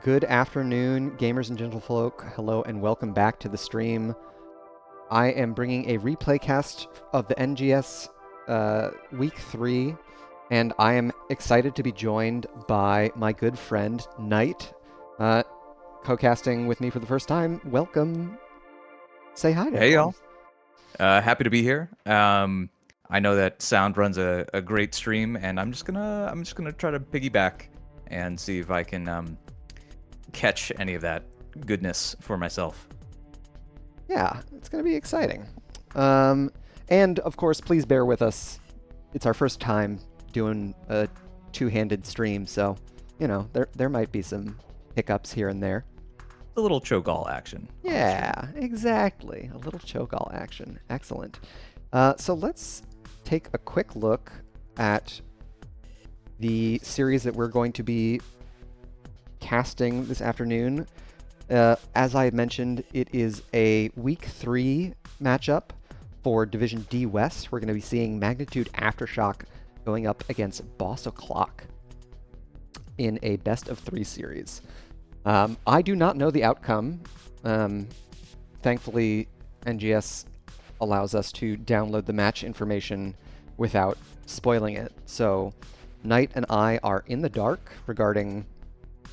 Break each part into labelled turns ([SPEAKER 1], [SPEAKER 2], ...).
[SPEAKER 1] Good afternoon, gamers and gentlefolk. Hello and welcome back to the stream. I am bringing a replay cast of the NGS Week 3, and I am excited to be joined by my good friend, Knight, co-casting with me for the first time. Welcome. Say hi to
[SPEAKER 2] Hey
[SPEAKER 1] everyone.
[SPEAKER 2] y'all, happy to be here. I know that Sound runs a great stream, and I'm just gonna try to piggyback and see if I can catch any of that goodness for myself.
[SPEAKER 1] Yeah, it's going to be exciting. And of course, please bear with us. It's our first time doing a two-handed stream, so there might be some hiccups here and there.
[SPEAKER 2] A little cho'Gall action.
[SPEAKER 1] Yeah, exactly. A little cho'Gall action. Excellent. So let's take a quick look at the series that we're going to be casting this afternoon. As I had mentioned, it is a Week 3 matchup for Division D West. We're going to be seeing Magnitude Aftershock going up against Boss O'Clock in a best-of-3 series. I do not know the outcome. Thankfully, NGS allows us to download the match information without spoiling it. So Knight and I are in the dark regarding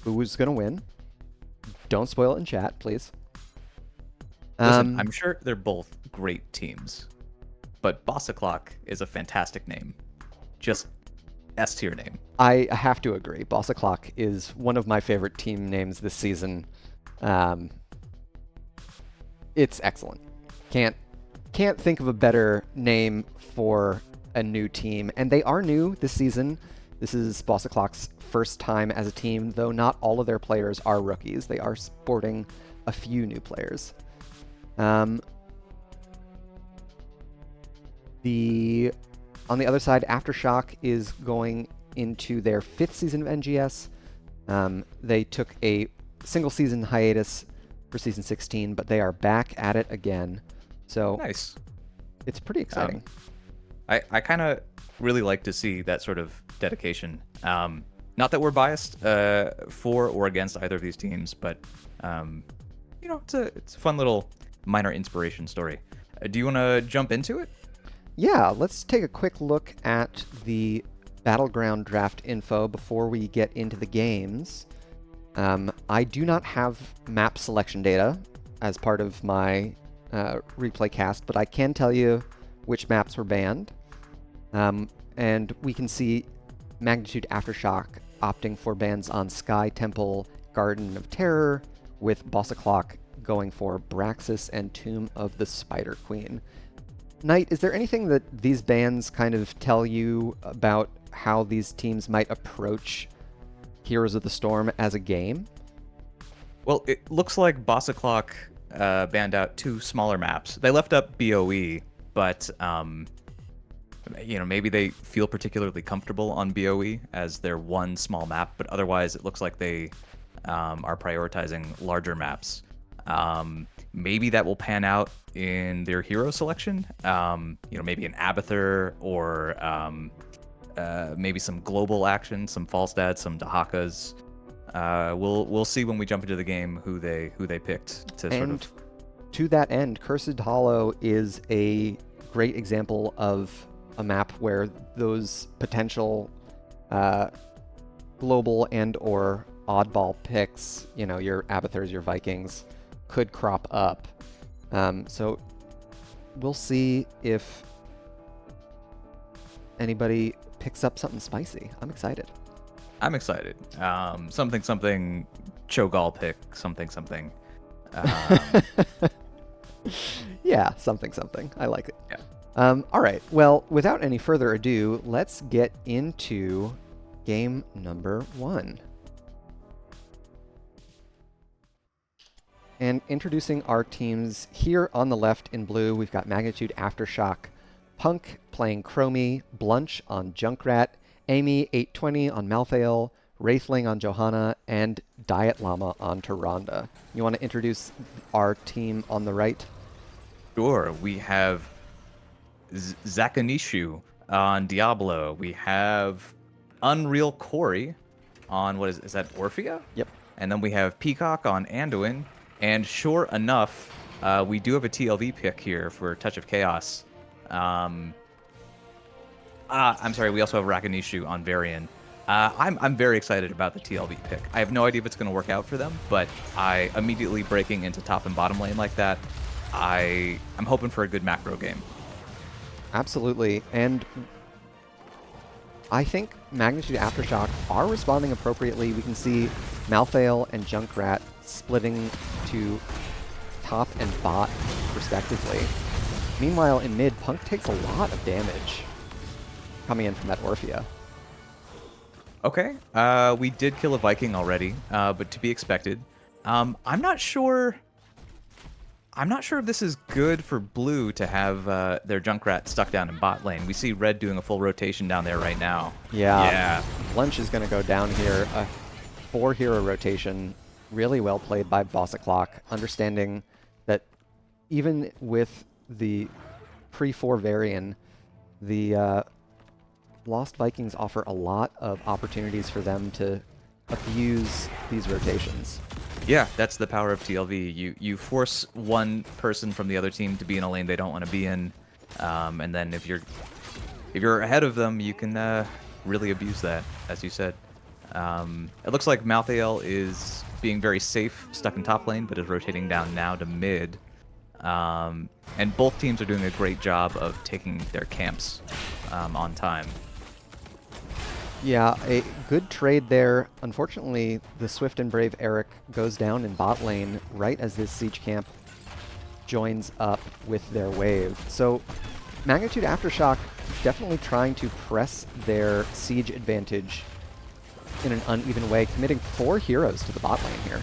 [SPEAKER 1] who's going to win. Don't spoil it in chat, please.
[SPEAKER 2] Listen, I'm sure they're both great teams, but Boss O'Clock is a fantastic name. Just S tier name.
[SPEAKER 1] I have to agree. Boss O'Clock is one of my favorite team names this season. It's excellent. Can't think of a better name for a new team, and they are new this season. This is Boss O'Clock's first time as a team, though not all of their players are rookies. They are sporting a few new players. On the other side, Aftershock is going into their 5th season of NGS. They took a single season hiatus for season 16, but they are back at it again. So
[SPEAKER 2] Nice.
[SPEAKER 1] It's pretty exciting.
[SPEAKER 2] I kind of really like to see that sort of dedication. Not that we're biased for or against either of these teams, but it's a fun little minor inspiration story. Do you want to jump into it?
[SPEAKER 1] Yeah, let's take a quick look at the Battleground draft info before we get into the games. I do not have map selection data as part of my replay cast, but I can tell you which maps were banned. And we can see Magnitude Aftershock opting for bans on Sky Temple, Garden of Terror, with Boss O'Clock going for Braxis and Tomb of the Spider Queen. Knight, is there anything that these bans kind of tell you about how these teams might approach Heroes of the Storm as a game?
[SPEAKER 2] Well, it looks like Boss O'Clock banned out 2 smaller maps. They left up BOE, but maybe they feel particularly comfortable on BOE as their one small map, but otherwise it looks like they are prioritizing larger maps. Maybe that will pan out in their hero selection. Maybe an Abathur or maybe some global action, some Falstad, some Dahakas. We'll see when we jump into the game who they picked to sort of.
[SPEAKER 1] To that end, Cursed Hollow is a great example of a map where those potential global and or oddball picks, your Abathurs, your Vikings, could crop up. So we'll see if anybody picks up something spicy. I'm excited.
[SPEAKER 2] Something cho'Gall pick, something.
[SPEAKER 1] Yeah, something. I like it.
[SPEAKER 2] Yeah.
[SPEAKER 1] All right. Well, without any further ado, let's get into game number 1. And introducing our teams here on the left in blue, we've got Magnitude Aftershock, Punk playing Chromie, Blunch on Junkrat, Amy 820 on Malthael, Wraithling on Johanna, and Diet Llama on Tyrande. You want to introduce our team on the right?
[SPEAKER 2] Sure. We have Zakanishu on Diablo. We have Unreal Corey on, what is that, Orphea?
[SPEAKER 1] Yep.
[SPEAKER 2] And then we have Peacock on Anduin. And sure enough, we do have a TLV pick here for Touch of Chaos. I'm sorry, we also have Rakanishu on Varian. I'm very excited about the TLV pick. I have no idea if it's going to work out for them, but I immediately breaking into top and bottom lane like that, I'm hoping for a good macro game.
[SPEAKER 1] Absolutely, and I think Magnitude Aftershock are responding appropriately. We can see Malthael and Junkrat splitting to top and bot, respectively. Meanwhile, in mid, Punk takes a lot of damage coming in from that Orphea.
[SPEAKER 2] Okay, we did kill a Viking already, but to be expected. I'm not sure if this is good for blue to have their Junkrat stuck down in bot lane. We see red doing a full rotation down there right now.
[SPEAKER 1] Yeah. Lunch is going to go down here. A 4-hero rotation. Really well played by Boss O'Clock, understanding that even with the pre-4 Varian, the Lost Vikings offer a lot of opportunities for them to abuse these rotations.
[SPEAKER 2] Yeah, that's the power of TLV. You force one person from the other team to be in a lane they don't want to be in, and then if you're ahead of them, you can really abuse that, as you said. It looks like Malthael is being very safe, stuck in top lane, but is rotating down now to mid. And both teams are doing a great job of taking their camps on time.
[SPEAKER 1] Yeah, a good trade there. Unfortunately, the Swift and Brave Eric goes down in bot lane right as this siege camp joins up with their wave. So Magnitude Aftershock definitely trying to press their siege advantage in an uneven way, committing 4 heroes to the bot lane here.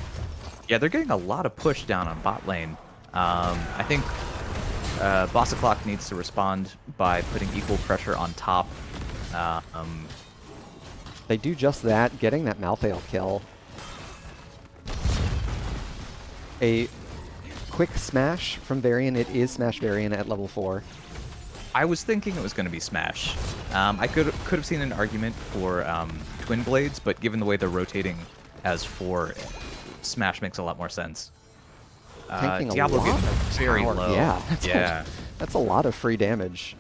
[SPEAKER 2] Yeah, they're getting a lot of push down on bot lane. I think Boss O'Clock needs to respond by putting equal pressure on top.
[SPEAKER 1] They do just that, getting that Malthael kill. A quick smash from Varian. It is Smash Varian at level 4.
[SPEAKER 2] I was thinking it was going to be Smash. I could have seen an argument for Twin Blades, but given the way they're rotating as 4, Smash makes a lot more sense.
[SPEAKER 1] Tanking
[SPEAKER 2] Diablo
[SPEAKER 1] a lot
[SPEAKER 2] getting
[SPEAKER 1] of
[SPEAKER 2] very
[SPEAKER 1] power.
[SPEAKER 2] low.
[SPEAKER 1] Yeah, that's a lot of free damage.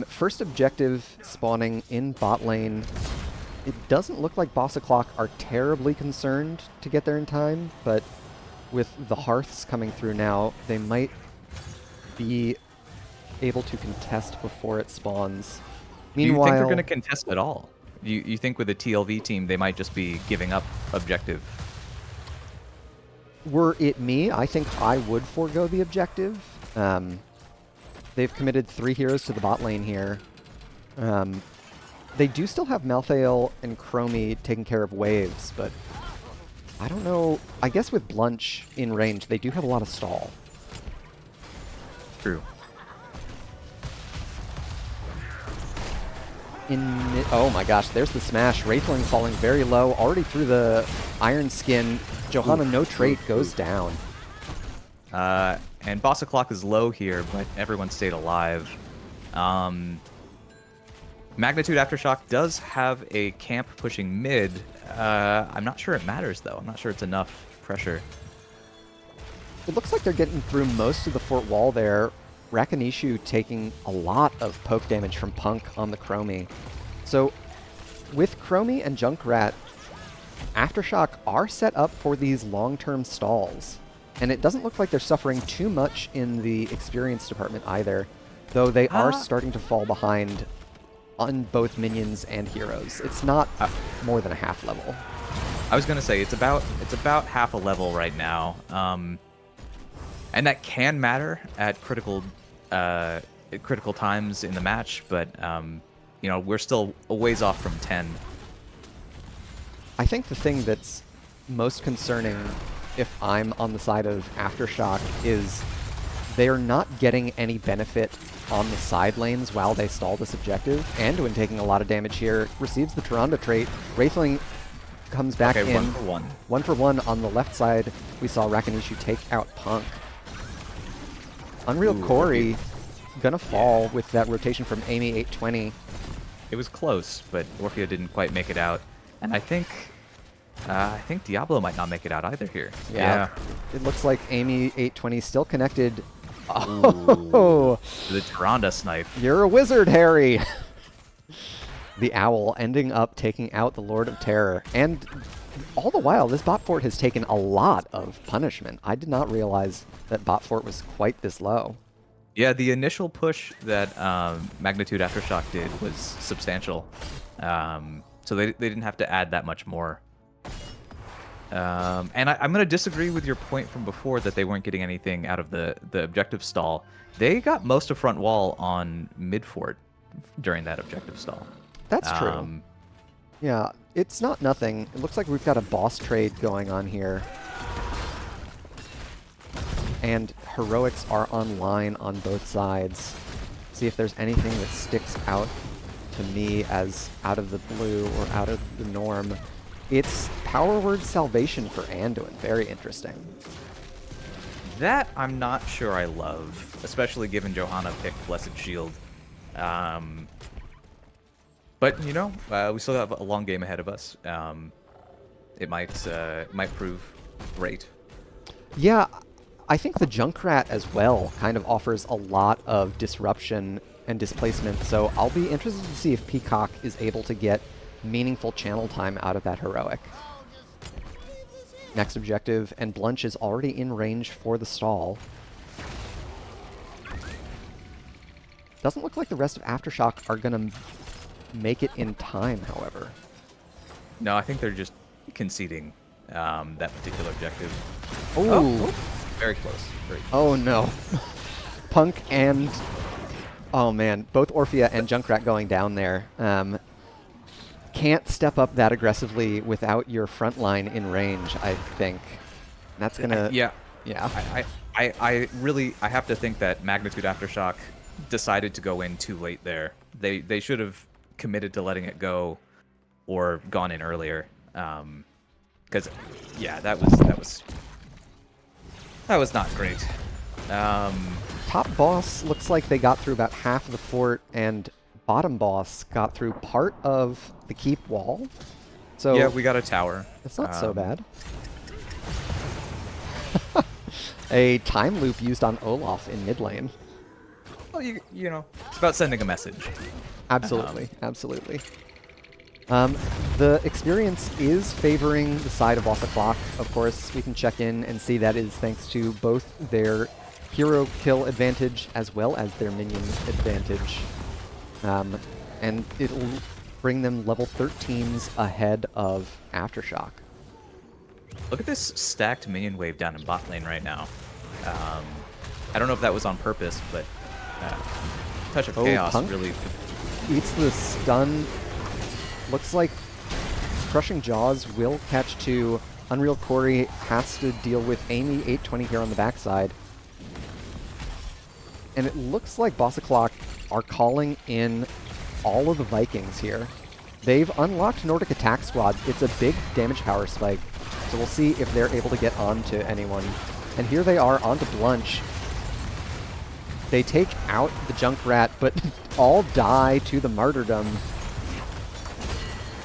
[SPEAKER 1] First objective spawning in bot lane. It doesn't look like Boss O'Clock are terribly concerned to get there in time, but with the Hearths coming through now, they might be able to contest before it spawns. Meanwhile,
[SPEAKER 2] do you think they're going to contest at all? You think with a TLV team, they might just be giving up objective?
[SPEAKER 1] Were it me, I think I would forego the objective. They've committed 3 heroes to the bot lane here. They do still have Malthael and Chromie taking care of waves, but I don't know. I guess with Blunch in range, they do have a lot of stall.
[SPEAKER 2] True.
[SPEAKER 1] Oh my gosh, there's the smash. Wraithling falling very low, already through the Iron Skin. Johanna, no trait, goes down.
[SPEAKER 2] And Boss O'Clock is low here, but everyone stayed alive. Magnitude Aftershock does have a camp pushing mid. I'm not sure it matters, though. I'm not sure it's enough pressure.
[SPEAKER 1] It looks like they're getting through most of the fort wall there. Rakanishu taking a lot of poke damage from Punk on the Chromie. So with Chromie and Junkrat, Aftershock are set up for these long-term stalls. And it doesn't look like they're suffering too much in the experience department either, though they are starting to fall behind on both minions and heroes. It's not more than a half level.
[SPEAKER 2] I was gonna say it's about half a level right now, and that can matter at critical times in the match. But you know, we're still a ways off from 10.
[SPEAKER 1] I think the thing that's most concerning, if I'm on the side of Aftershock, is they're not getting any benefit on the side lanes while they stall this objective. Anduin taking a lot of damage here, receives the Tyrande trait. Wraithling comes back in.
[SPEAKER 2] 1 for 1.
[SPEAKER 1] 1 for 1 on the left side. We saw Rakanishu take out Punk. Unreal Corey gonna fall with that rotation from Amy 820.
[SPEAKER 2] It was close, but Orphea didn't quite make it out. And I think I think Diablo might not make it out either here.
[SPEAKER 1] Yeah. It looks like Amy 820 still connected.
[SPEAKER 2] Ooh.
[SPEAKER 1] Oh,
[SPEAKER 2] The Tyrande snipe.
[SPEAKER 1] you're a wizard, Harry. The Owl ending up taking out the Lord of Terror. And all the while, this bot fort has taken a lot of punishment. I did not realize that bot fort was quite this low.
[SPEAKER 2] Yeah, the initial push that Magnitude Aftershock did was substantial. So they didn't have to add that much more. And I'm going to disagree with your point from before that they weren't getting anything out of the objective stall. They got most of front wall on mid fort during that objective stall.
[SPEAKER 1] That's true. Yeah, it's not nothing. It looks like we've got a boss trade going on here. And heroics are online on both sides. See if there's anything that sticks out to me as out of the blue or out of the norm. It's Power Word Salvation for Anduin. Very interesting.
[SPEAKER 2] That I'm not sure I love, especially given Johanna picked Blessed Shield. But, you know, we still have a long game ahead of us. It might prove great.
[SPEAKER 1] Yeah, I think the Junkrat as well kind of offers a lot of disruption and displacement, so I'll be interested to see if Peacock is able to get meaningful channel time out of that heroic. Next objective, and Blunch is already in range for the stall. Doesn't look like the rest of Aftershock are going to make it in time, however.
[SPEAKER 2] No, I think they're just conceding that particular objective.
[SPEAKER 1] Oh,
[SPEAKER 2] very close. Very close.
[SPEAKER 1] Oh no. Punk and... Oh man, both Orphea and Junkrat going down there. Can't step up that aggressively without your front line in range, I think. That's gonna...
[SPEAKER 2] Yeah.
[SPEAKER 1] Yeah.
[SPEAKER 2] I really have to think that Magnitude Aftershock decided to go in too late there. They should have committed to letting it go or gone in earlier. Because yeah, that was not great.
[SPEAKER 1] Top boss looks like they got through about half of the fort, and bottom boss got through part of the keep wall. So
[SPEAKER 2] yeah, we got a tower.
[SPEAKER 1] It's not so bad. A time loop used on Olaf in mid lane.
[SPEAKER 2] Well, you know, it's about sending a message.
[SPEAKER 1] Absolutely, absolutely. The experience is favoring the side of Boss O'Clock. Of course, we can check in and see that is thanks to both their hero kill advantage as well as their minion advantage. And it'll bring them level 13s ahead of Aftershock.
[SPEAKER 2] Look at this stacked minion wave down in bot lane right now. I don't know if that was on purpose, but Touch of Chaos
[SPEAKER 1] Punk
[SPEAKER 2] really...
[SPEAKER 1] eats the stun. Looks like Crushing Jaws will catch to. Unreal Corey has to deal with Amy 820 here on the backside. And it looks like Boss O'Clock are calling in all of the Vikings here. They've unlocked Nordic Attack Squad. It's a big damage power spike. So we'll see if they're able to get onto anyone. And here they are onto Blunch. They take out the Junkrat, but all die to the martyrdom.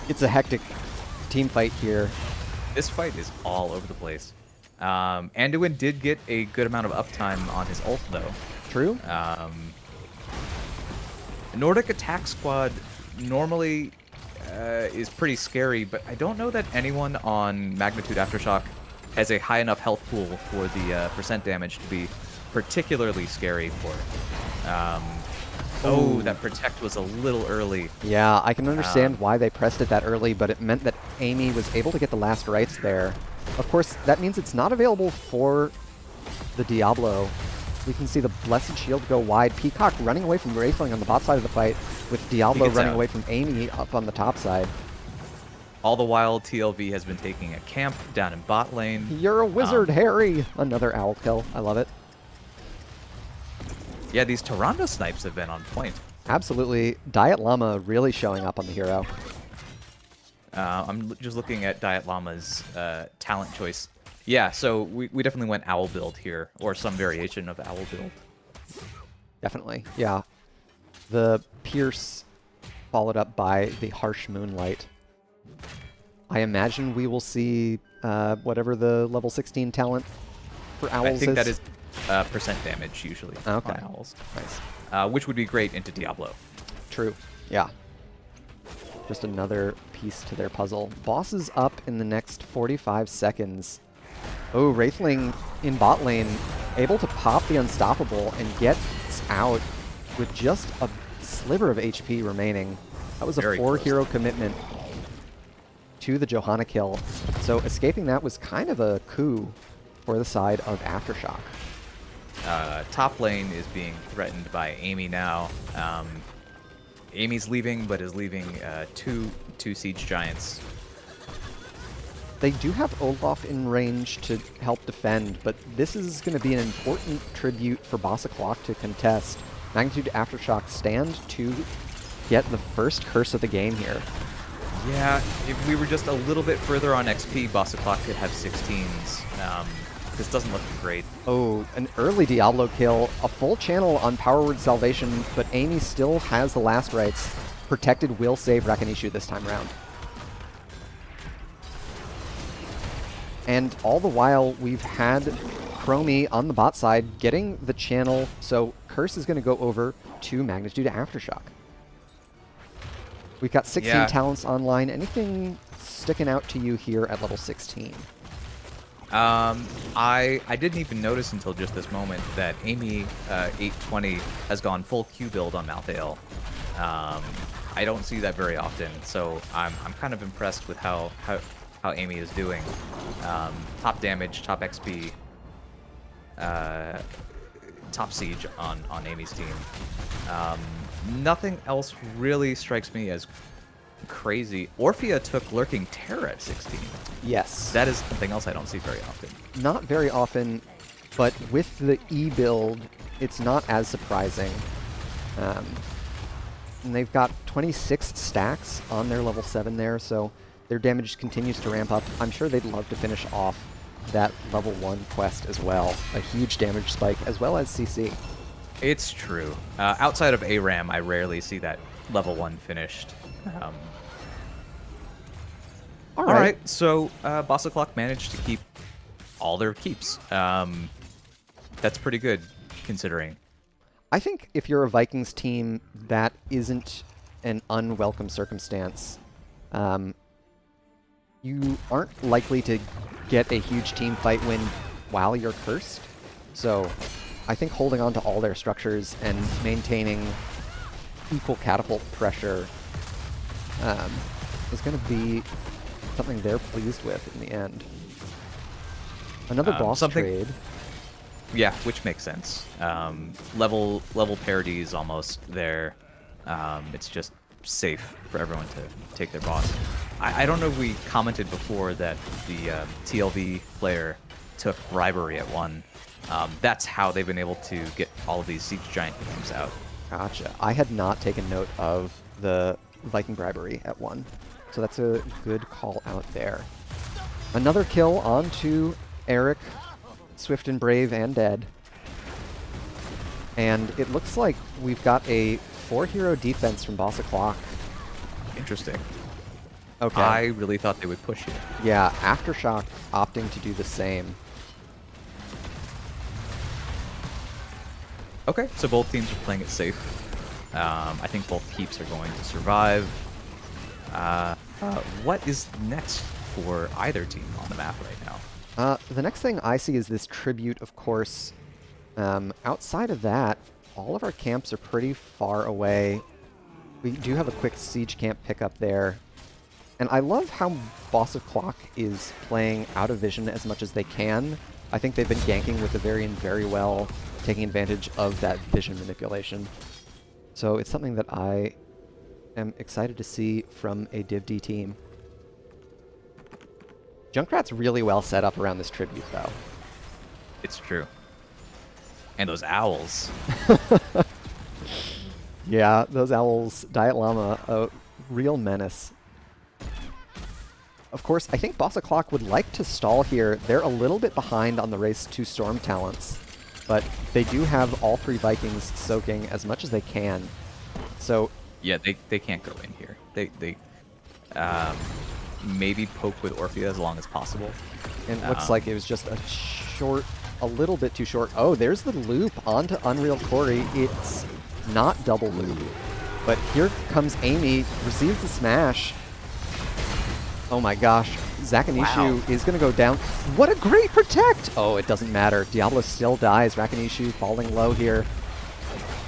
[SPEAKER 1] It's a hectic team fight here.
[SPEAKER 2] This fight is all over the place. Anduin did get a good amount of uptime on his ult, though.
[SPEAKER 1] True.
[SPEAKER 2] Nordic Attack Squad normally is pretty scary, but I don't know that anyone on Magnitude Aftershock has a high enough health pool for the percent damage to be particularly scary for it. Oh, that protect was a little early.
[SPEAKER 1] Yeah, I can understand why they pressed it that early, but it meant that Amy was able to get the last rites there. Of course, that means it's not available for the Diablo. We can see the Blessed Shield go wide. Peacock running away from Wraithling on the bot side of the fight, with Diablo running away from Amy up on the top side.
[SPEAKER 2] All the while, TLV has been taking a camp down in bot lane.
[SPEAKER 1] You're a wizard, Harry! Another owl kill. I love it.
[SPEAKER 2] Yeah, these Tyrande snipes have been on point.
[SPEAKER 1] Absolutely. Diet Llama really showing up on the hero.
[SPEAKER 2] I'm just looking at Diet Llama's talent choice. Yeah, so we definitely went owl build here, or some variation of owl build.
[SPEAKER 1] Definitely, yeah. The Pierce followed up by the Harsh Moonlight. I imagine we will see whatever the level 16 talent for Owls
[SPEAKER 2] I think
[SPEAKER 1] is.
[SPEAKER 2] that is percent damage usually
[SPEAKER 1] Okay.
[SPEAKER 2] on Owls,
[SPEAKER 1] Nice.
[SPEAKER 2] which would be great into Diablo.
[SPEAKER 1] True. Yeah. Just another piece to their puzzle. Boss is up in the next 45 seconds. Oh, Wraithling in bot lane, able to pop the Unstoppable and gets out with just a sliver of HP remaining. That was a
[SPEAKER 2] Very
[SPEAKER 1] 4-hero commitment to the Johanna kill. So escaping that was kind of a coup for the side of Aftershock.
[SPEAKER 2] Top lane is being threatened by Amy now. Amy's leaving, but is leaving two siege giants.
[SPEAKER 1] They do have Olaf in range to help defend, but this is going to be an important tribute for Boss O'Clock to contest. Magnitude Aftershock stand to get the first curse of the game here.
[SPEAKER 2] Yeah, if we were just a little bit further on XP, Boss O'Clock could have 16s. This doesn't look great.
[SPEAKER 1] Oh, an early Diablo kill, a full channel on Power Word Salvation, but Amy still has the last rites. Protected will save Rakinishu this time around. And all the while, we've had Chromie on the bot side getting the channel, so Curse is going to go over to Magnitude Aftershock. We've got 16 talents online. Anything sticking out to you here at level 16?
[SPEAKER 2] I didn't even notice until just this moment that Amy 820 has gone full Q build on Malthael. I don't see that very often, so I'm kind of impressed with how Amy is doing. Top damage, top XP, top siege on Amy's team. Nothing else really strikes me as crazy. Orphea took Lurking Terror at 16.
[SPEAKER 1] Yes.
[SPEAKER 2] That is something else I don't see very often.
[SPEAKER 1] Not very often, but with the E build, it's not as surprising. And they've got 26 stacks on their level 7 there, so their damage continues to ramp up. I'm sure they'd love to finish off that level 1 quest as well. A huge damage spike, as well as CC.
[SPEAKER 2] It's true. Outside of ARAM, I rarely see that level 1 finished. All right, so Boss O'Clock managed to keep all their keeps. That's pretty good, considering.
[SPEAKER 1] I think if you're a Vikings team, that isn't an unwelcome circumstance. You aren't likely to get a huge team fight win while you're cursed. So I think holding on to all their structures and maintaining equal catapult pressure is going to be something they're pleased with in the end. Another boss trade.
[SPEAKER 2] Yeah, which makes sense. Level parity is almost there. It's just safe for everyone to take their boss. I don't know if we commented before that the TLV player took Bribery at 1. That's how they've been able to get all of these Siege Giant games out.
[SPEAKER 1] Gotcha. I had not taken note of the Viking Bribery at 1. So that's a good call out there. Another kill onto Eric, Swift and Brave and Dead. And it looks like we've got a 4-hero defense from Boss O'Clock.
[SPEAKER 2] Interesting.
[SPEAKER 1] Okay.
[SPEAKER 2] I really thought they would push it.
[SPEAKER 1] Yeah, Aftershock opting to do the same.
[SPEAKER 2] Okay, so both teams are playing it safe. I think both keeps are going to survive. What is next for either team on the map right now?
[SPEAKER 1] The next thing I see is this tribute, of course. Outside of that, all of our camps are pretty far away. We do have a quick siege camp pickup there. And I love how Boss O'Clock is playing out of vision as much as they can. I think they've been ganking with the Varian very well, taking advantage of that vision manipulation. So it's something that I am excited to see from a Div D team. Junkrat's really well set up around this tribute, though.
[SPEAKER 2] It's true. And those owls.
[SPEAKER 1] Yeah, those owls. Diet Llama, a real menace. Of course, I think Boss O'Clock would like to stall here. They're a little bit behind on the race to Storm talents, but they do have all 3 Vikings soaking as much as they can. So
[SPEAKER 2] yeah, they can't go in here. maybe poke with Orphea as long as possible.
[SPEAKER 1] And it looks like it was just a little bit too short. Oh, there's the loop onto Unreal Corey. It's not double loop. But here comes Amy, receives the smash. Oh my gosh, Zakanishu is going to go down. What a great protect! Oh, it doesn't matter. Diablo still dies. Rakanishu falling low here.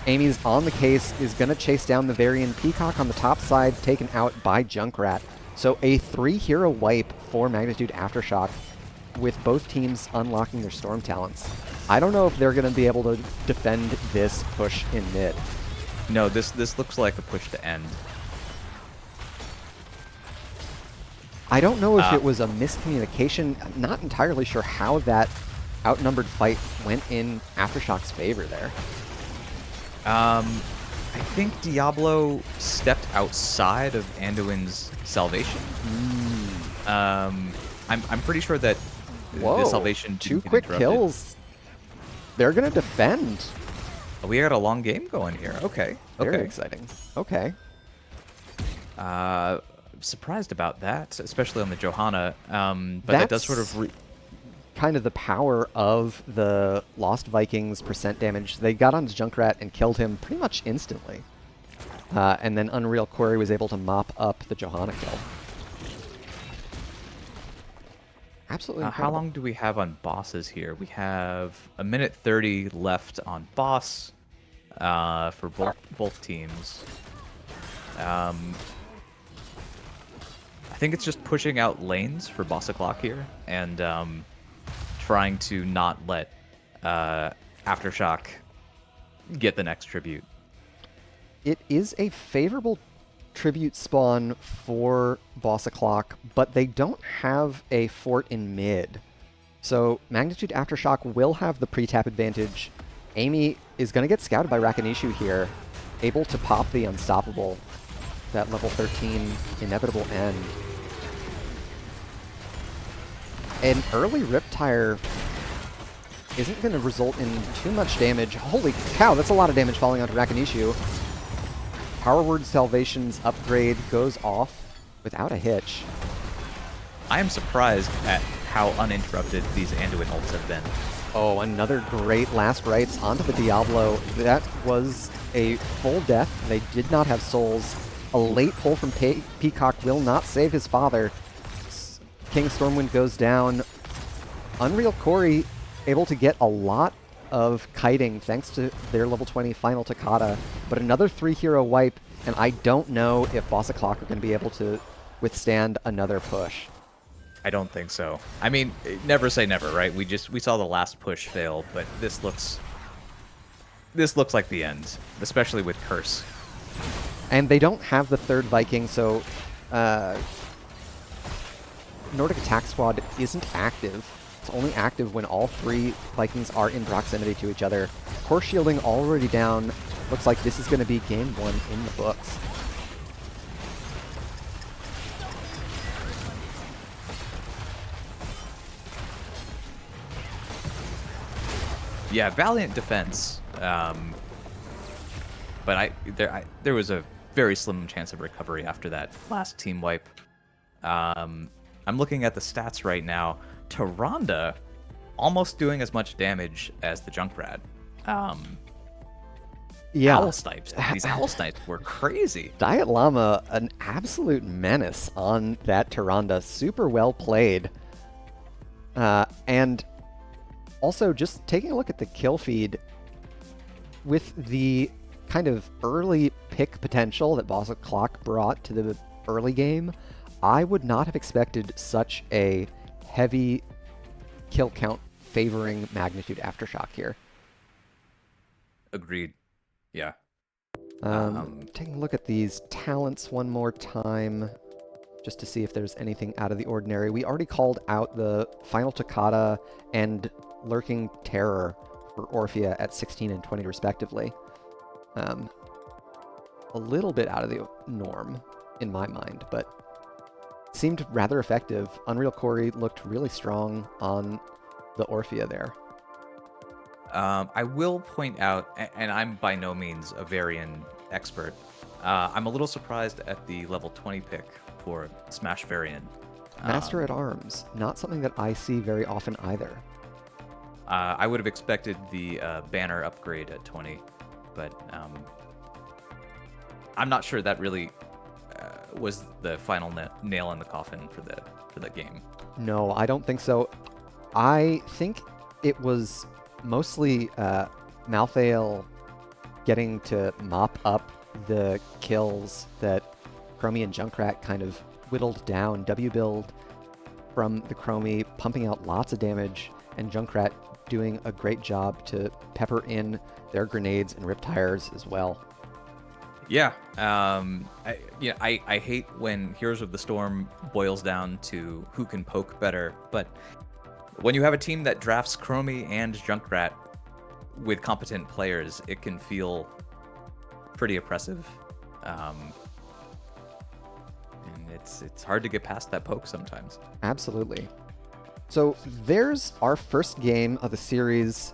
[SPEAKER 1] Amy's on the case, is going to chase down the Varian Peacock on the top side, taken out by Junkrat. So a 3-hero wipe for Magnitude Aftershock, with both teams unlocking their Storm talents. I don't know if they're going to be able to defend this push in mid.
[SPEAKER 2] No, this looks like a push to end.
[SPEAKER 1] I don't know if it was a miscommunication. I'm not entirely sure how that outnumbered fight went in Aftershock's favor there.
[SPEAKER 2] I think Diablo stepped outside of Anduin's salvation. I'm pretty sure that the salvation didn't
[SPEAKER 1] 2
[SPEAKER 2] get
[SPEAKER 1] quick
[SPEAKER 2] interrupted.
[SPEAKER 1] kills. They're gonna defend.
[SPEAKER 2] We got a long game going here. Okay.
[SPEAKER 1] Very
[SPEAKER 2] Okay.
[SPEAKER 1] exciting. Okay.
[SPEAKER 2] Surprised about that, especially on the Johanna. But that does sort of
[SPEAKER 1] kind of the power of the Lost Vikings percent damage. They got onto Junkrat and killed him pretty much instantly. And then Unreal Corey was able to mop up the Johanna kill. Absolutely incredible.
[SPEAKER 2] How long do we have on bosses here? We have 1:30 left on boss for both teams. I think it's just pushing out lanes for boss o'clock here and trying to not let Aftershock get the next tribute.
[SPEAKER 1] It is a favorable tribute spawn for boss o'clock, but they don't have a fort in mid. So Magnitude Aftershock will have the pre-tap advantage. Amy is going to get scouted by Rakanishu here, able to pop the Unstoppable, that level 13 inevitable end. An early Riptire isn't going to result in too much damage. Holy cow, that's a lot of damage falling onto Rakanishu. Power Word Salvation's upgrade goes off without a hitch.
[SPEAKER 2] I am surprised at how uninterrupted these Anduin ults have been.
[SPEAKER 1] Oh, another great last rites onto the Diablo. That was a full death. They did not have souls. A late pull from Peacock will not save his father. King Stormwind goes down. Unreal Corey able to get a lot of kiting thanks to their level 20 final Takata, but another 3-hero wipe, and I don't know if Boss O'Clock are going to be able to withstand another push.
[SPEAKER 2] I don't think so. I mean, never say never, right? We saw the last push fail, but this looks like the end, especially with Curse.
[SPEAKER 1] And they don't have the third Viking, so Nordic Attack Squad isn't active. It's only active when all 3 Vikings are in proximity to each other. Core shielding already down. Looks like this is going to be game 1 in the books.
[SPEAKER 2] Yeah, valiant defense. But there was a very slim chance of recovery after that last team wipe. I'm looking at the stats right now. Tyrande almost doing as much damage as the Junkrat.
[SPEAKER 1] Yeah.
[SPEAKER 2] Owl Snipes. These Owl Snipes were crazy.
[SPEAKER 1] Diet Llama, an absolute menace on that Tyrande. Super well played. And also, just taking a look at the kill feed, with the kind of early pick potential that Boss O'Clock brought to the early game, I would not have expected such a heavy kill count favoring Magnitude Aftershock here.
[SPEAKER 2] Agreed. Yeah.
[SPEAKER 1] Taking a look at these talents one more time, just to see if there's anything out of the ordinary. We already called out the Final Takata and Lurking Terror for Orphea at 16 and 20 respectively. A little bit out of the norm in my mind, but seemed rather effective. Unreal Corey looked really strong on the Orphea there.
[SPEAKER 2] I will point out, and I'm by no means a Varian expert, I'm a little surprised at the level 20 pick for Smash Varian.
[SPEAKER 1] Master at Arms, not something that I see very often either.
[SPEAKER 2] I would have expected the banner upgrade at 20, but I'm not sure that really was the final nail in the coffin for the game.
[SPEAKER 1] No, I don't think so. I think it was mostly Malthael getting to mop up the kills that Chromie and Junkrat kind of whittled down. W build from the Chromie, pumping out lots of damage, and Junkrat doing a great job to pepper in their grenades and riptires as well.
[SPEAKER 2] Yeah, I hate when Heroes of the Storm boils down to who can poke better, but when you have a team that drafts Chromie and Junkrat with competent players, it can feel pretty oppressive. And it's hard to get past that poke sometimes.
[SPEAKER 1] Absolutely. So there's our first game of the series.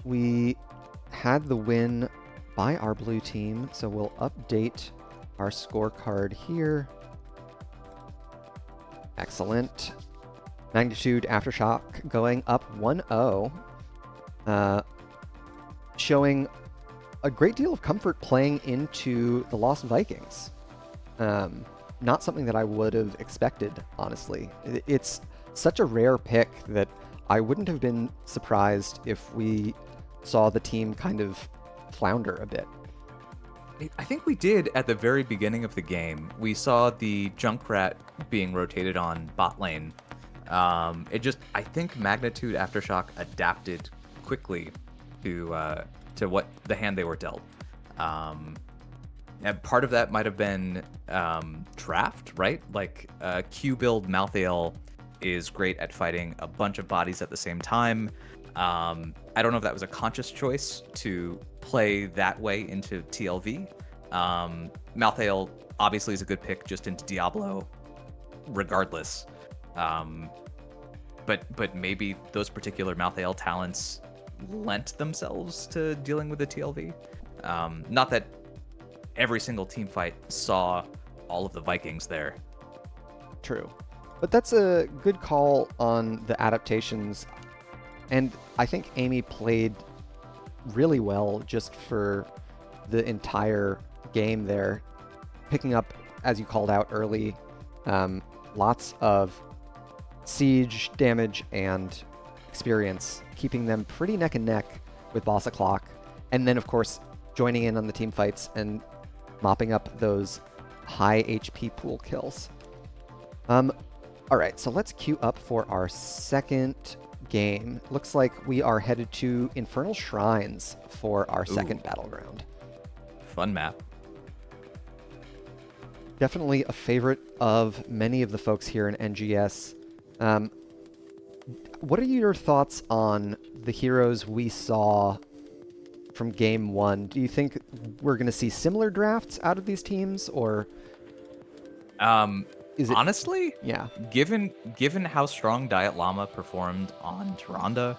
[SPEAKER 1] We had the win by our blue team, so we'll update our scorecard here. Excellent. Magnitude Aftershock going up 1-0, showing a great deal of comfort playing into the Lost Vikings. Not something that I would have expected, honestly. It's such a rare pick that I wouldn't have been surprised if we saw the team kind of flounder a bit.
[SPEAKER 2] I think we did at the very beginning of the game. We saw the Junkrat being rotated on bot lane. I think Magnitude Aftershock adapted quickly to what the hand they were dealt. And part of that might have been draft, right? Like Q build Malthael is great at fighting a bunch of bodies at the same time. I don't know if that was a conscious choice to play that way into TLV. Malthael obviously is a good pick just into Diablo, regardless. But maybe those particular Malthael talents lent themselves to dealing with the TLV. Not that every single team fight saw all of the Vikings there.
[SPEAKER 1] True. But that's a good call on the adaptations. And I think Amy played really well just for the entire game there, picking up, as you called out early, lots of siege damage and experience, keeping them pretty neck and neck with Boss O'Clock. And then, of course, joining in on the team fights and mopping up those high HP pool kills. All right, so let's queue up for our second game. Looks like we are headed to Infernal Shrines for our second battleground.
[SPEAKER 2] Fun map.
[SPEAKER 1] Definitely a favorite of many of the folks here in NGS. What are your thoughts on the heroes we saw from game one? Do you think we're going to see similar drafts out of these teams, or is it
[SPEAKER 2] honestly?
[SPEAKER 1] Yeah.
[SPEAKER 2] Given how strong Diet Llama performed on Tyrande,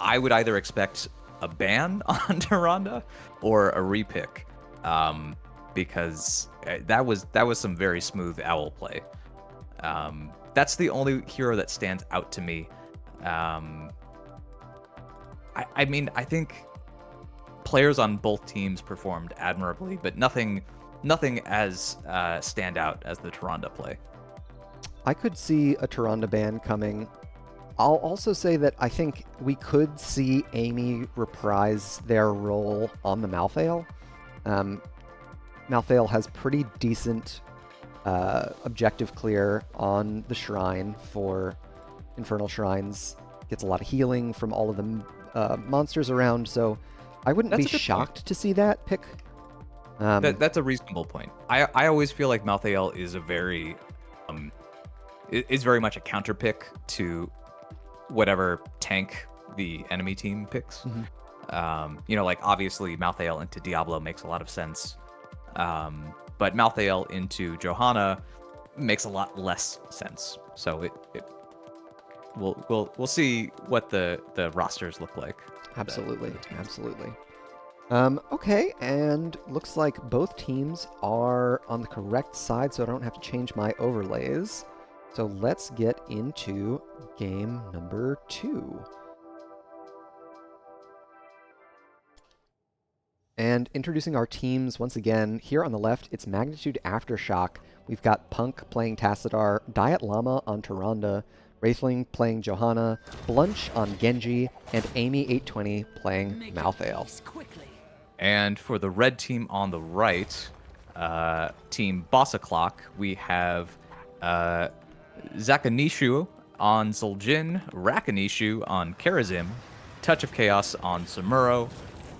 [SPEAKER 2] I would either expect a ban on Tyrande or a repick, because that was some very smooth owl play. That's the only hero that stands out to me. I mean, I think players on both teams performed admirably, but nothing as standout as the Tyrande play.
[SPEAKER 1] I could see a Tyrande ban coming. I'll also say that I think we could see Amy reprise their role on the Malthael. Malthael has pretty decent objective clear on the shrine for Infernal Shrines. Gets a lot of healing from all of the monsters around, so I wouldn't be shocked to see that pick.
[SPEAKER 2] That's a reasonable point. I always feel like Malthael is is very much a counter pick to whatever tank the enemy team picks.
[SPEAKER 1] Mm-hmm.
[SPEAKER 2] Like obviously Malthael into Diablo makes a lot of sense, but Malthael into Johanna makes a lot less sense. So we'll see what the rosters look like.
[SPEAKER 1] Absolutely. Okay, and looks like both teams are on the correct side, so I don't have to change my overlays. So let's get into game number 2. And introducing our teams once again, here on the left, it's Magnitude Aftershock. We've got Punk playing Tassadar, Diet Llama on Tyrande, Wraithling playing Johanna, Blunch on Genji, and Amy820 playing Malthael.
[SPEAKER 2] And for the red team on the right, Team Bossa Clock, we have Zakanishu on Zul'jin, Rakanishu on Karazim, Touch of Chaos on Samuro,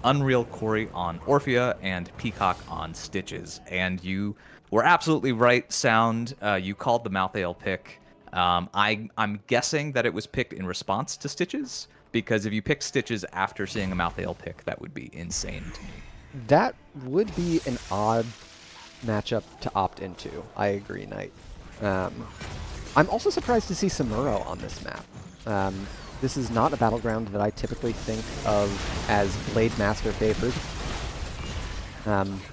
[SPEAKER 2] Unreal Quarry on Orphea, and Peacock on Stitches. And you were absolutely right, Sound. You called the Malthael pick. I'm guessing that it was picked in response to Stitches, because if you pick Stitches after seeing a Malthael pick, that would be insane to me.
[SPEAKER 1] That would be an odd matchup to opt into. I agree, Knight. I'm also surprised to see Samuro on this map. This is not a battleground that I typically think of as Blade Master favored.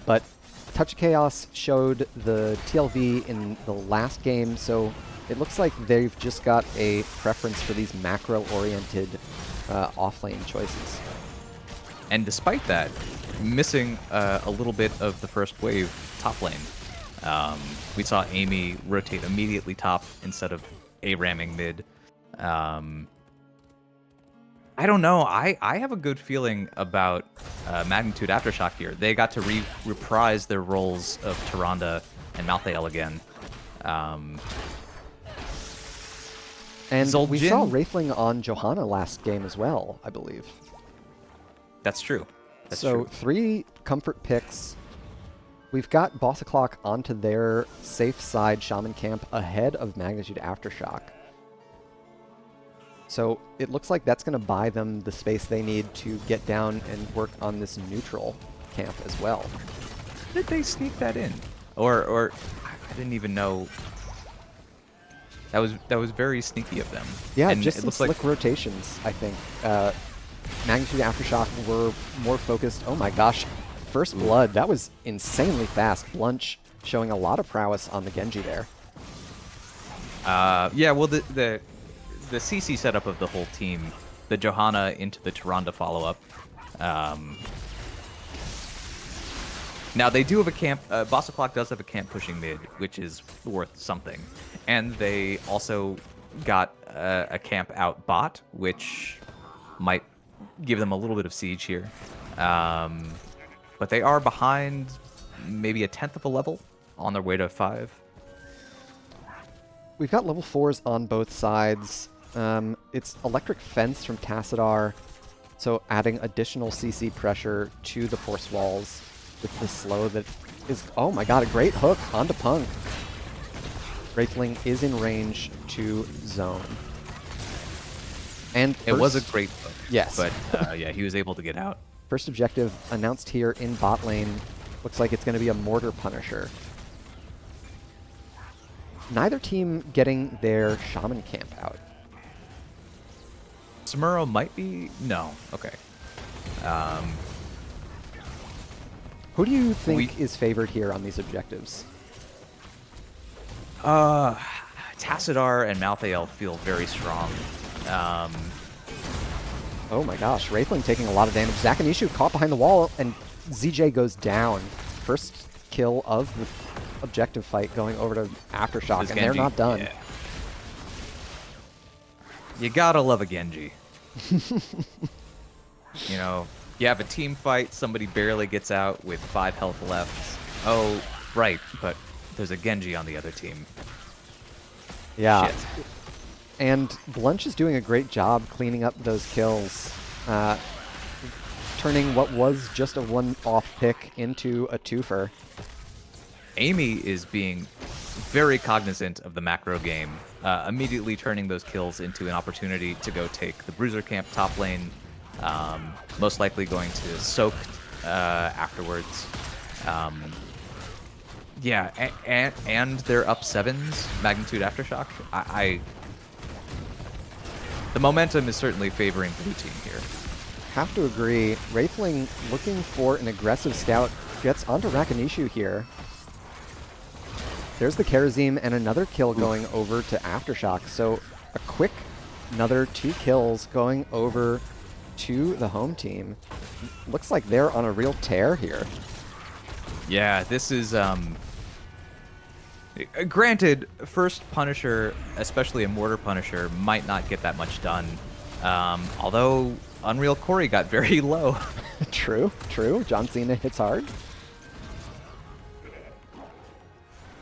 [SPEAKER 1] But Touch of Chaos showed the TLV in the last game, so it looks like they've just got a preference for these macro-oriented offlane choices.
[SPEAKER 2] And despite that, missing a little bit of the first wave top lane. We saw Amy rotate immediately top instead of A-ramming mid. I don't know. I have a good feeling about Magnitude Aftershock here. They got to reprise their roles of Tyrande and Malthael again.
[SPEAKER 1] And
[SPEAKER 2] Zul'jin,
[SPEAKER 1] we saw Wraithling on Johanna last game as well, I believe.
[SPEAKER 2] That's true. That's
[SPEAKER 1] so
[SPEAKER 2] true.
[SPEAKER 1] 3 comfort picks. We've got Bossa Clock onto their safe side Shaman camp ahead of Magnitude Aftershock. So it looks like that's going to buy them the space they need to get down and work on this neutral camp as well.
[SPEAKER 2] Did they sneak that in? Or I didn't even know. That was very sneaky of them.
[SPEAKER 1] Yeah,
[SPEAKER 2] and
[SPEAKER 1] just some slick rotations, I think. Magnitude Aftershock were more focused. Oh my gosh, first blood. That was insanely fast. Blunch showing a lot of prowess on the Genji there.
[SPEAKER 2] Yeah, well, the CC setup of the whole team, the Johanna into the Tyrande follow-up. Now, they do have a camp. Bossa Clock does have a camp pushing mid, which is worth something. And they also got a camp out bot, which might give them a little bit of siege here. But they are behind maybe a 10th of a level on their way to 5.
[SPEAKER 1] We've got level 4s on both sides. It's Electric Fence from Tassadar, so adding additional CC pressure to the force walls with the slow that is... Oh my god, a great hook onto Punk. Wraithling is in range to zone. And
[SPEAKER 2] it was a great hook.
[SPEAKER 1] Yes.
[SPEAKER 2] But yeah, he was able to get out.
[SPEAKER 1] First objective announced here in bot lane. Looks like it's going to be a Mortar Punisher. Neither team getting their Shaman camp out.
[SPEAKER 2] Samuro might be... No. Okay.
[SPEAKER 1] Who do you think is favored here on these objectives?
[SPEAKER 2] Tassadar and Malthael feel very strong.
[SPEAKER 1] Oh my gosh, Wraithling taking a lot of damage. Zakanishu caught behind the wall, and ZJ goes down. First kill of the objective fight going over to Aftershock, and they're not done.
[SPEAKER 2] Yeah. You gotta love a Genji. You know, you have a team fight, somebody barely gets out with 5 health left. Oh, right, but there's a Genji on the other team.
[SPEAKER 1] Yeah.
[SPEAKER 2] Shit.
[SPEAKER 1] And Blunch is doing a great job cleaning up those kills, turning what was just a one-off pick into a twofer.
[SPEAKER 2] Amy is being very cognizant of the macro game, immediately turning those kills into an opportunity to go take the Bruiser camp top lane, most likely going to soak afterwards. Yeah, and they're up 7s, Magnitude Aftershock. The momentum is certainly favoring blue team here.
[SPEAKER 1] have to agree. Wraithling looking for an aggressive scout. Gets onto Rakanishu here. There's the Karazim and another kill going over to Aftershock. So a quick another 2 kills going over to the home team. Looks like they're on a real tear here.
[SPEAKER 2] Yeah, this is granted, first Punisher, especially a Mortar Punisher, might not get that much done. Although Unreal Corey got very low.
[SPEAKER 1] True, true. John Cena hits hard.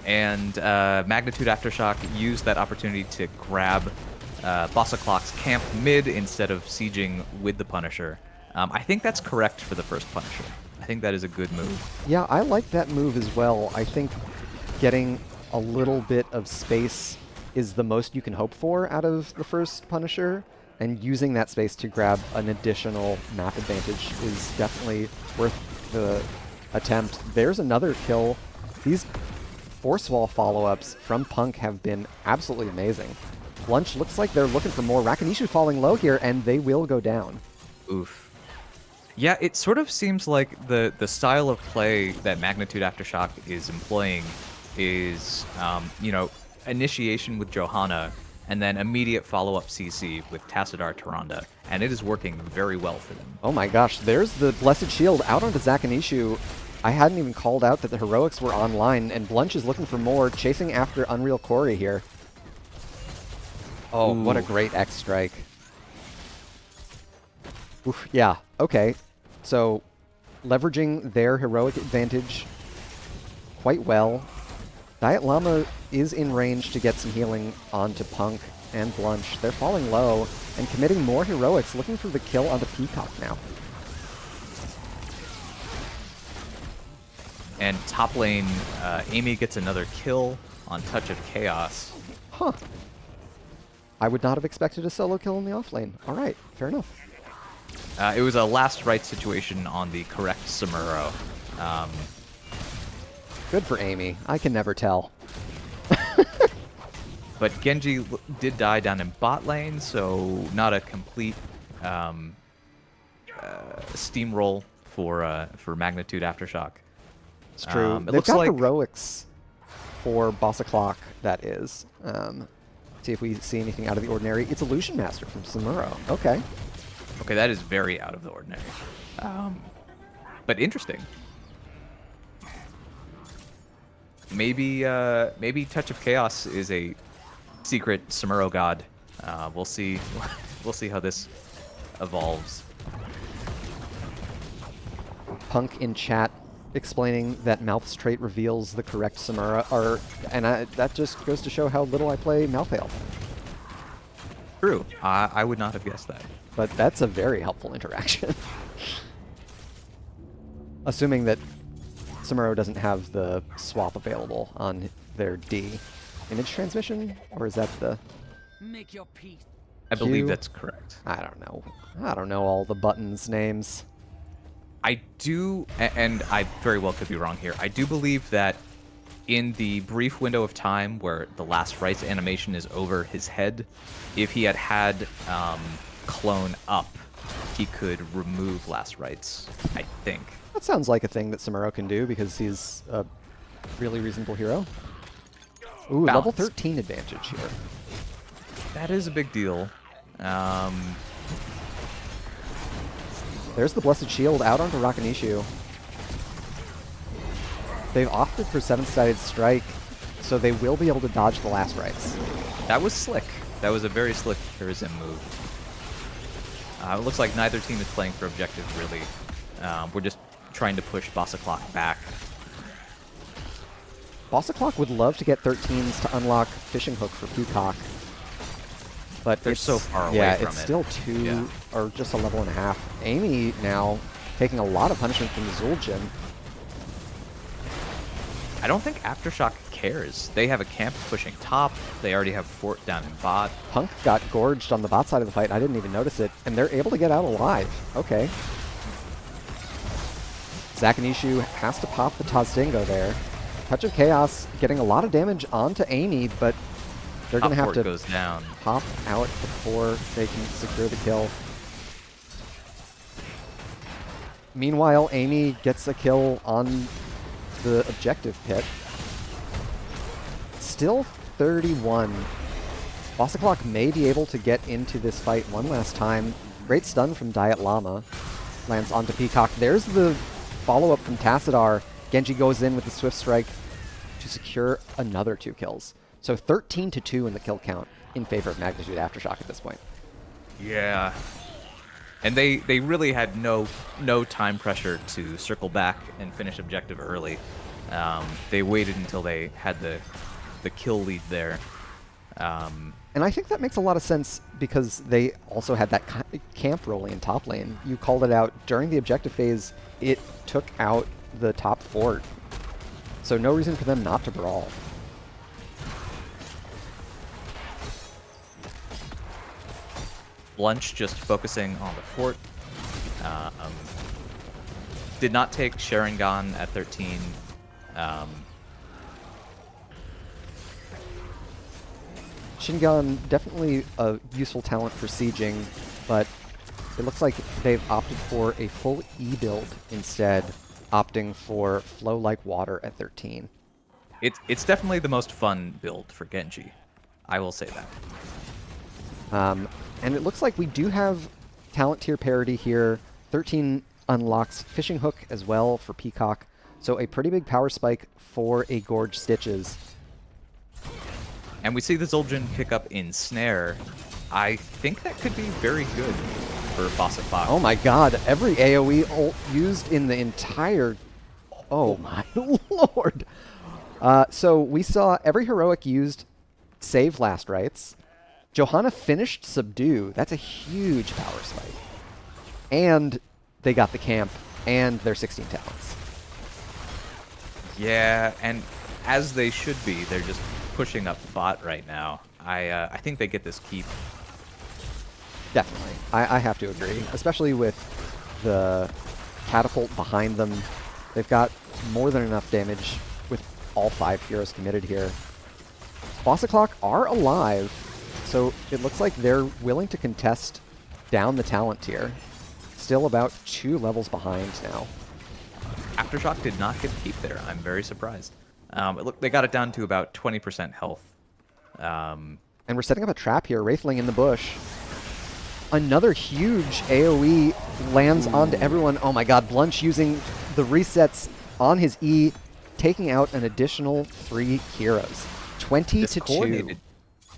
[SPEAKER 2] And Magnitude Aftershock used that opportunity to grab Boss O'Clock's camp mid instead of sieging with the Punisher. I think that's correct for the first Punisher. I think that is a good move.
[SPEAKER 1] Yeah, I like that move as well. I think getting a little bit of space is the most you can hope for out of the first Punisher, and using that space to grab an additional map advantage is definitely worth the attempt. There's another kill. These force wall follow-ups from Punk have been absolutely amazing. Lunch looks like they're looking for more. Rakanishu falling low here, and they will go down.
[SPEAKER 2] Oof. Yeah, it sort of seems like the style of play that Magnitude Aftershock is employing is, you know, initiation with Johanna, and then immediate follow-up CC with Tassadar Tyrande, and it is working very well for them.
[SPEAKER 1] Oh my gosh, there's the Blessed Shield out onto Zakanishu. I hadn't even called out that the heroics were online, and Blunch is looking for more, chasing after Unreal Corey here. Oh, what a great X strike. Oof, yeah, okay. So, leveraging their heroic advantage quite well. Diet Llama is in range to get some healing onto Punk and Blunch. They're falling low and committing more heroics, looking for the kill on the Peacock now.
[SPEAKER 2] And top lane, Amy gets another kill on Touch of Chaos.
[SPEAKER 1] Huh. I would not have expected a solo kill in the off lane. All right, fair enough.
[SPEAKER 2] It was a last right situation on the correct Samuro.
[SPEAKER 1] Good for Amy. I can never tell.
[SPEAKER 2] But Genji did die down in bot lane, so not a complete steamroll for Magnitude Aftershock.
[SPEAKER 1] It's true.
[SPEAKER 2] It
[SPEAKER 1] They've
[SPEAKER 2] looks
[SPEAKER 1] got
[SPEAKER 2] like
[SPEAKER 1] heroics for Boss O'Clock, that is. See if we see anything out of the ordinary. It's Illusion Master from Samuro. Okay.
[SPEAKER 2] okay, that is very out of the ordinary, but interesting. Maybe maybe Touch of Chaos is a secret Samuro god. We'll see. We'll see how this evolves.
[SPEAKER 1] Punk in chat explaining that Mouth's trait reveals the correct Samura, and that just goes to show how little I play Malthael.
[SPEAKER 2] True. I would not have guessed that.
[SPEAKER 1] But that's a very helpful interaction. Assuming that Samuro doesn't have the swap available on their D. Image transmission? Or is that the...
[SPEAKER 3] Make your peace.
[SPEAKER 2] I believe
[SPEAKER 1] Q?
[SPEAKER 2] that's correct.
[SPEAKER 1] I don't know. I don't know all the buttons' names.
[SPEAKER 2] I do, and I very well could be wrong here, I do believe that in the brief window of time where the Last Rites animation is over his head, if he had clone up, he could remove Last Rites, I think.
[SPEAKER 1] That sounds like a thing that Samuro can do because he's a really reasonable hero. Ooh,
[SPEAKER 2] Balance.
[SPEAKER 1] level 13 advantage here.
[SPEAKER 2] That is a big deal.
[SPEAKER 1] There's the Blessed Shield out onto Rakanishu. They've opted for 7-sided strike, so they will be able to dodge the Last Rites.
[SPEAKER 2] That was slick. That was a very slick Hirizim move. It looks like neither team is playing for objectives, really. We're just trying to push Boss O'Clock back.
[SPEAKER 1] Boss O'Clock would love to get 13s to unlock Fishing Hook for Peacock. But
[SPEAKER 2] They're
[SPEAKER 1] it's
[SPEAKER 2] so far away
[SPEAKER 1] yeah,
[SPEAKER 2] from
[SPEAKER 1] it's
[SPEAKER 2] it.
[SPEAKER 1] still 2 or just a level and a half. Amy now taking a lot of punishment from Zul'jin.
[SPEAKER 2] I don't think Aftershock cares. They have a camp pushing top. They already have Fort down in bot.
[SPEAKER 1] Punk got gorged on the bot side of the fight. I didn't even notice it. And they're able to get out alive. Okay. Zakanishu has to pop the Tazdingo there. Touch of Chaos getting a lot of damage onto Amy, but they're going to have
[SPEAKER 2] Fort
[SPEAKER 1] to
[SPEAKER 2] goes down.
[SPEAKER 1] pop out before they can secure the kill. Meanwhile, Amy gets a kill on the objective pit. Still 31. Boss O'Clock may be able to get into this fight one last time. Great stun from Diet Llama. Lands onto Peacock. There's the follow-up from Tassadar. Genji goes in with the Swift Strike to secure another 2 kills. So 13-2 in the kill count in favor of Magnitude Aftershock at this point.
[SPEAKER 2] Yeah. And they really had no time pressure to circle back and finish objective early. They waited until they had the kill lead there.
[SPEAKER 1] And I think that makes a lot of sense because they also had that camp rolling in top lane. You called it out during the objective phase. It took out the top fort. So no reason for them not to brawl.
[SPEAKER 2] Lunch just focusing on the fort. Did not take Sharingan at 13.
[SPEAKER 1] Shingon, definitely a useful talent for sieging, but it looks like they've opted for a full E build instead, opting for flow like water at 13.
[SPEAKER 2] It's definitely the most fun build for Genji. I will say that.
[SPEAKER 1] And it looks like we do have talent tier parity here. 13 unlocks Fishing Hook as well for Peacock, so a pretty big power spike for a Gorge Stitches.
[SPEAKER 2] And we see the Zul'jin pick up in Snare. I think that could be very good for Boss O'Clock.
[SPEAKER 1] Oh my god, every AoE ult used in the entire... Oh my lord! So we saw every heroic used save last rites. Johanna finished Subdue. That's a huge power spike. And they got the camp and their 16 talents.
[SPEAKER 2] Yeah, and as they should be, they're just pushing up bot right now. I think they get this keep.
[SPEAKER 1] Definitely. I have to agree, especially with the catapult behind them. They've got more than enough damage with all 5 heroes committed here. Boss O'Clock are alive, so it looks like they're willing to contest down the talent tier. Still about 2 levels behind now.
[SPEAKER 2] Aftershock did not get keep there. I'm very surprised. They got it down to about 20% health.
[SPEAKER 1] And we're setting up a trap here. Wraithling in the bush. Another huge AoE lands onto everyone. Oh my god, Blunch using the resets on his E, taking out an additional 3 heroes. 20-2.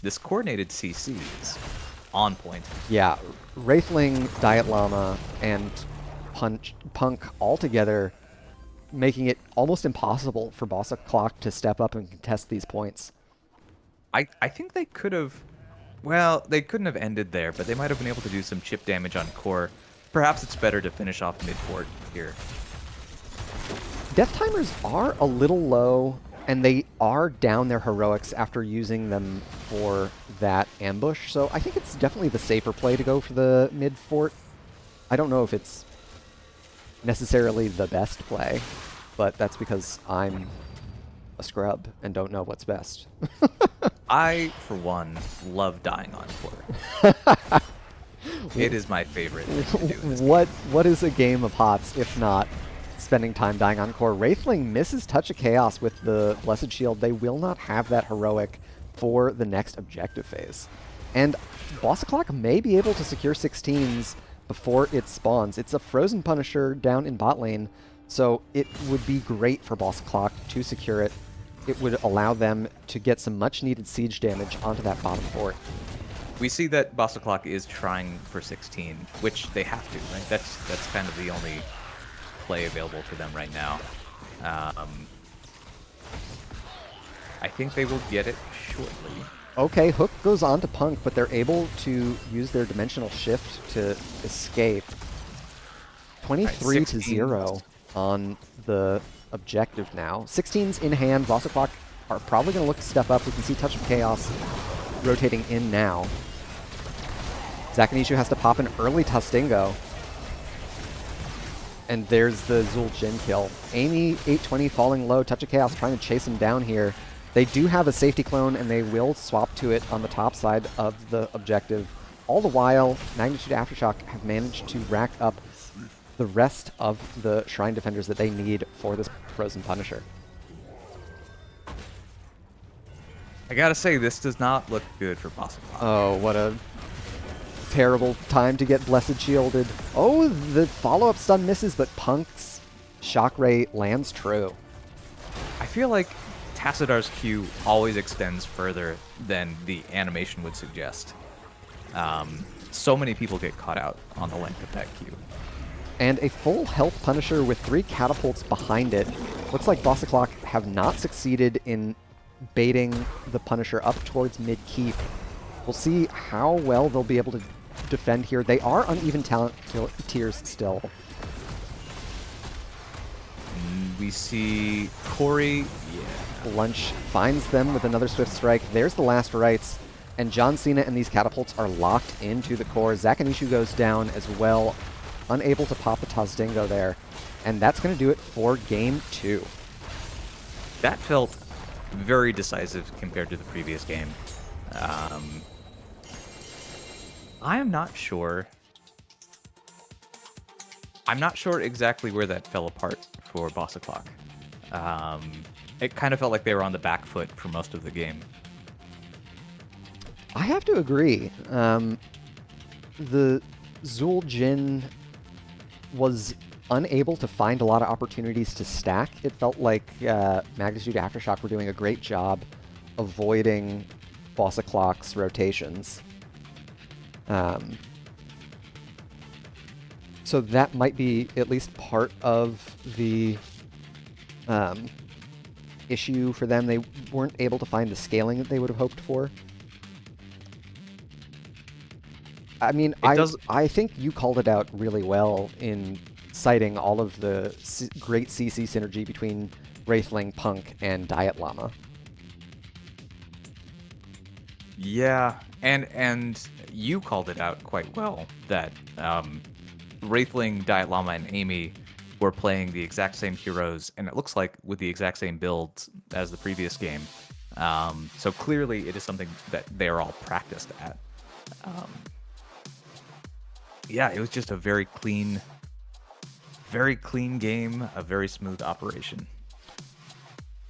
[SPEAKER 2] This coordinated CC is on point.
[SPEAKER 1] Yeah, Wraithling, Diet Llama, and Punk all together, making it almost impossible for Boss O'Clock to step up and contest these points.
[SPEAKER 2] I think they could have... Well, they couldn't have ended there, but they might have been able to do some chip damage on core. Perhaps it's better to finish off mid-fort here.
[SPEAKER 1] Death timers are a little low, and they are down their heroics after using them for that ambush, so I think it's definitely the safer play to go for the mid-fort. I don't know if it's necessarily the best play, but that's because I'm a scrub and don't know what's best.
[SPEAKER 2] I, for one, love dying on core. It is my favorite thing to do in this game.
[SPEAKER 1] What is a game of HOTS if not spending time dying on core? Wraithling misses Touch of Chaos with the Blessed Shield. They will not have that heroic for the next objective phase. And Boss O'Clock may be able to secure 16s before it spawns. It's a Frozen Punisher down in bot lane, so it would be great for Boss O'Clock to secure it. It would allow them to get some much-needed siege damage onto that bottom fort.
[SPEAKER 2] We see that Boss O'Clock is trying for 16, which they have to, right? That's kind of the only play available to them right now. I think they will get it shortly.
[SPEAKER 1] Okay, Hook goes on to Punk, but they're able to use their dimensional shift to escape. 23-0 on the objective now. 16's in hand. Boss O'Clock are probably going to look to step up. We can see Touch of Chaos rotating in now. Zakanishu has to pop an early Tostingo. And there's the Zul'jin kill. Amy, 820 falling low. Touch of Chaos trying to chase him down here. They do have a safety clone, and they will swap to it on the top side of the objective. All the while, Magnitude Aftershock have managed to rack up the rest of the Shrine Defenders that they need for this Frozen Punisher.
[SPEAKER 2] I gotta say, this does not look good for Bossa Clock.
[SPEAKER 1] Oh, what a terrible time to get Blessed Shielded. Oh, the follow-up stun misses, but Punk's Shock Ray lands true.
[SPEAKER 2] I feel like Tacidar's Q always extends further than the animation would suggest. So many people get caught out on the length of that Q.
[SPEAKER 1] And a full health Punisher with 3 catapults behind it. Looks like Bossa Clock have not succeeded in baiting the Punisher up towards mid-keep. We'll see how well they'll be able to defend here. They are uneven talent tiers still.
[SPEAKER 2] We see Corey. Yeah.
[SPEAKER 1] Lunch finds them with another Swift Strike. There's the last rights. And John Cena and these catapults are locked into the core. Zakanishu goes down as well, unable to pop a Tazdingo there. And that's going to do it for game 2.
[SPEAKER 2] That felt very decisive compared to the previous game. I am not sure. I'm not sure exactly where that fell apart for Bossa Clock. It kind of felt like they were on the back foot for most of the game.
[SPEAKER 1] I have to agree. The Zul Jin was unable to find a lot of opportunities to stack. It felt like Magnitude Aftershock were doing a great job avoiding Bossa Clock's rotations. So that might be at least part of the issue for them. They weren't able to find the scaling that they would have hoped for. I mean, I think you called it out really well in citing all of the great CC synergy between Wraithling, Punk, and Diet Llama.
[SPEAKER 2] Yeah, and you called it out quite well that Wraithling, Diet Llama, and Amy were playing the exact same heroes, and it looks like with the exact same builds as the previous game. So clearly it is something that they're all practiced at. Yeah, it was just a very clean game, a very smooth operation.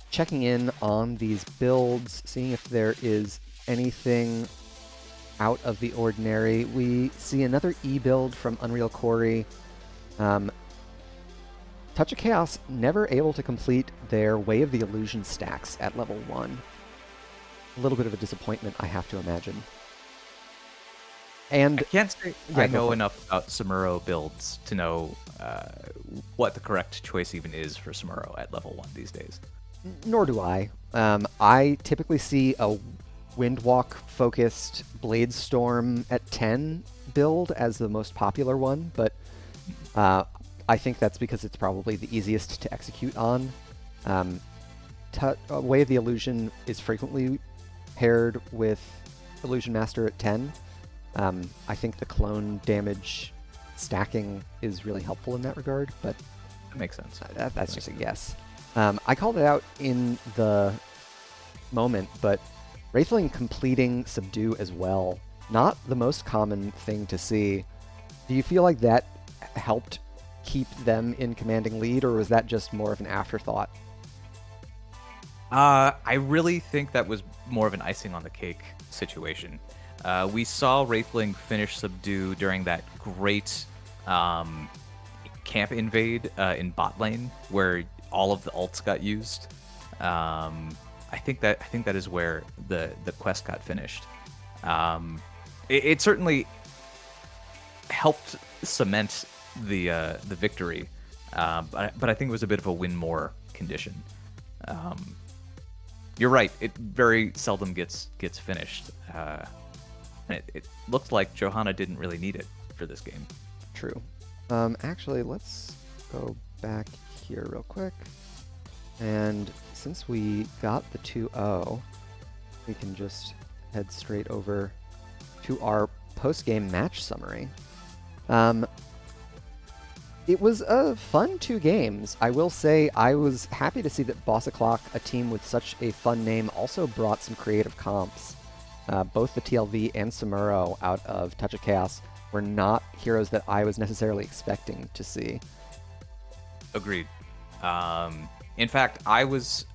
[SPEAKER 1] Checking in on these builds, seeing if there is anything out of the ordinary. We see another E build from Unreal Corey. Touch of Chaos never able to complete their Way of the Illusion stacks at level 1. A little bit of a disappointment, I have to imagine. And
[SPEAKER 2] I can't say I know enough about Samuro builds to know what the correct choice even is for Samuro at level 1 these days.
[SPEAKER 1] Nor do I. I typically see a Windwalk-focused Bladestorm at 10 build as the most popular one, but I think that's because it's probably the easiest to execute on. Way of the Illusion is frequently paired with Illusion Master at 10. I think the clone damage stacking is really helpful in that regard, but
[SPEAKER 2] that makes sense.
[SPEAKER 1] That's just a guess. I called it out in the moment, but Wraithling completing Subdue as well, not the most common thing to see. Do you feel like that helped keep them in commanding lead, or was that just more of an afterthought?
[SPEAKER 2] I really think that was more of an icing on the cake situation. We saw Wraithling finish Subdue during that great camp invade in bot lane, where all of the ults got used. I think that is where the quest got finished. It certainly helped cement the victory, but I think it was a bit of a win more condition. You're right; it very seldom gets finished. It looked like Johanna didn't really need it for this game.
[SPEAKER 1] True. Actually, let's go back here real quick. And since we got the 2-0, we can just head straight over to our post-game match summary. It was a fun 2 games. I will say I was happy to see that Bossa Clock, a team with such a fun name, also brought some creative comps. Both the TLV and Samuro out of Touch of Chaos were not heroes that I was necessarily expecting to see.
[SPEAKER 2] Agreed. In fact, I was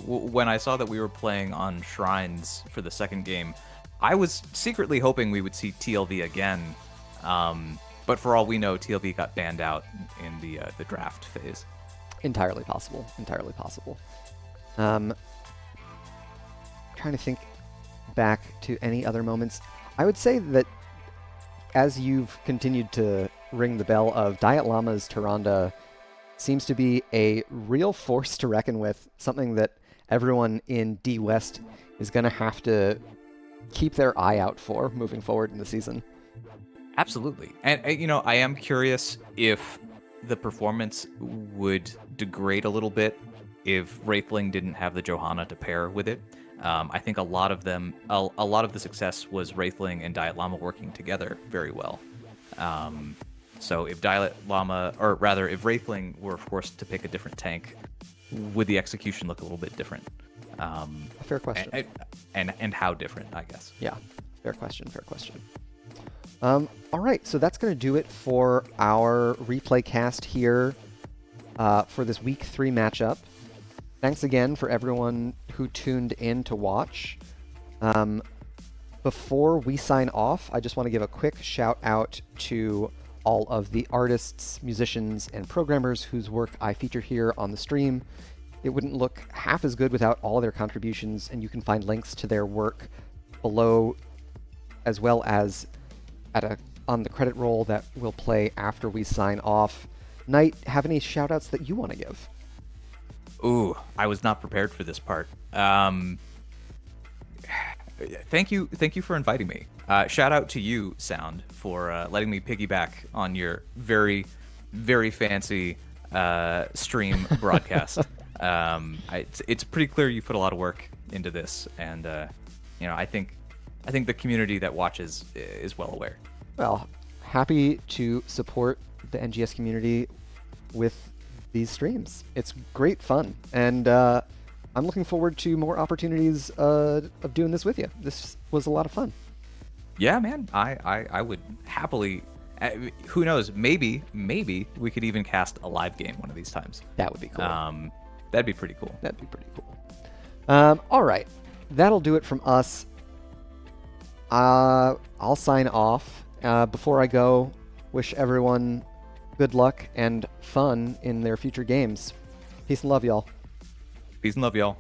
[SPEAKER 2] when I saw that we were playing on Shrines for the second game, I was secretly hoping we would see TLV again. But for all we know, TLV got banned out in the draft phase.
[SPEAKER 1] Entirely possible. Entirely possible. Trying to think back to any other moments. I would say that as you've continued to ring the bell of Diet Llama's Tyrande seems to be a real force to reckon with, something that everyone in D West is going to have to keep their eye out for moving forward in the season.
[SPEAKER 2] Absolutely. And, I am curious if the performance would degrade a little bit if Wraithling didn't have the Johanna to pair with it. I think a lot of the success was Wraithling and Diet Llama working together very well. So if Diet Llama, or rather, if Wraithling were forced to pick a different tank, would the execution look a little bit different?
[SPEAKER 1] Fair question.
[SPEAKER 2] And how different, I guess.
[SPEAKER 1] Yeah, fair question, fair question. All right, so that's going to do it for our replay cast here for this Week 3 matchup. Thanks again for everyone who tuned in to watch. Before we sign off, I just want to give a quick shout out to all of the artists, musicians, and programmers whose work I feature here on the stream. It wouldn't look half as good without all of their contributions, and you can find links to their work below, as well as on the credit roll that we'll play after we sign off. Knight, have any shout-outs that you want to give?
[SPEAKER 2] Ooh, I was not prepared for this part. Thank you for inviting me. Shout out to you, Sound, for letting me piggyback on your very, very fancy stream broadcast. It's pretty clear you put a lot of work into this, and I think the community that watches is well aware.
[SPEAKER 1] Well, happy to support the NGS community with these streams. It's great fun, and I'm looking forward to more opportunities of doing this with you. This was a lot of fun.
[SPEAKER 2] Yeah, man. I would happily. Who knows? Maybe we could even cast a live game one of these times.
[SPEAKER 1] That would be cool.
[SPEAKER 2] That'd be pretty cool.
[SPEAKER 1] That'd be pretty cool. All right, that'll do it from us. I'll sign off. Before I go, wish everyone good luck and fun in their future games. Peace and love, y'all.
[SPEAKER 2] Peace and love, y'all.